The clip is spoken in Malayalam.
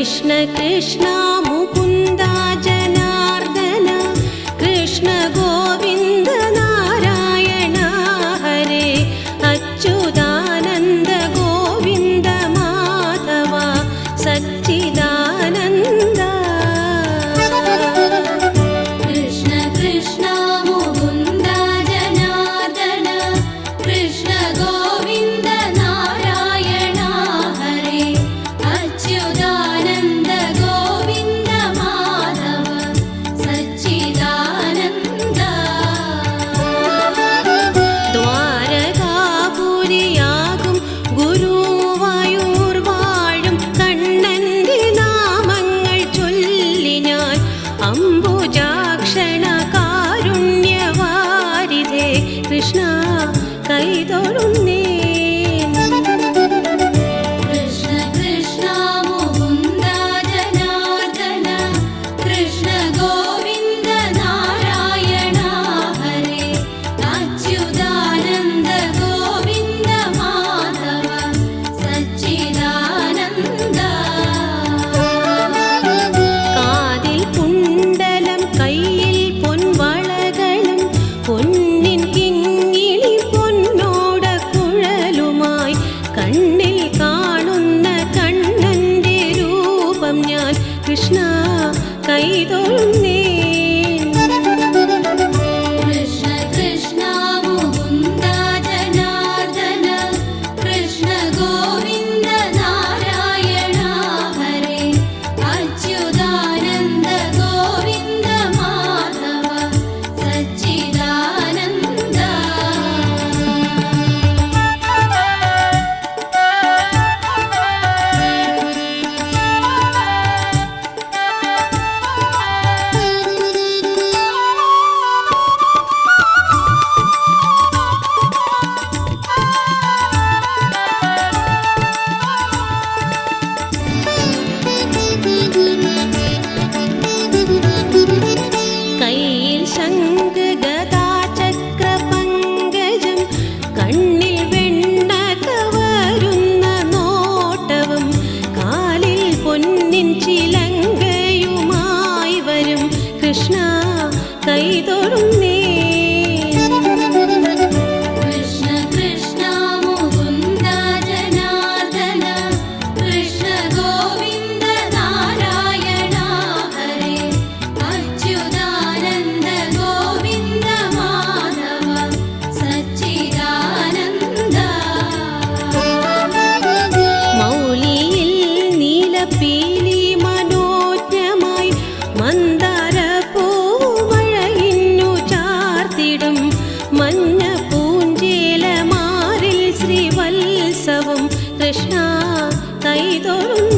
कृष्ण कृष्ण मुकुन्द जनार्दन कृष्ण गोविन्द नारायण हरे अच्युतानन्द गोविन्द माधव सच्चिदानन्द कृष्ण कृष्ण मुकुन्द जनार्दन कृष्ण गोविन्द नारायण हरे अच्युतानन्द गोविन्द माधव सच्चिदानन्द द्वारकापुरियाകും ഗുരുവായൂർ വാഴും കണ്ണന്റെ നാമങ്ങൾ ചൊല്ലി ഞാൻ അംബുജാക്ഷണ കാരുണ്യവാരിധേ കൃഷ്ണ കൈതൊഴുന്നേ കൃഷ്ണ കൈതൊഴുന്നേ കൃഷ്ണ കൃഷ്ണ മുകുന്ദ ജനാർദന കൃഷ്ണ ഗോവിന്ദ നാരായണ ഹരേ അച്യുതാനന്ദ ഗോവിന്ദ മാധവ സച്ചിദാനന്ദ കൃഷ്ണ കൈതൊഴുന്നേ കൃഷ്ണ കൃഷ്ണ മുകുന്ദ ജനാർദന കൃഷ്ണ ഗോവിന്ദ നാരായണ ഹരേ അച്യുതാനന്ദ ഗോവിന്ദ മാധവ സച്ചിദാനന്ദ മൗലിയിൽ നീലപ്പീലി മനോജ്ഞമായി മഞ്ഞ പൂഞ്ചേലമാരിൽ ശ്രീവത്സവം കൃഷ്ണ കൈതൊഴുന്നു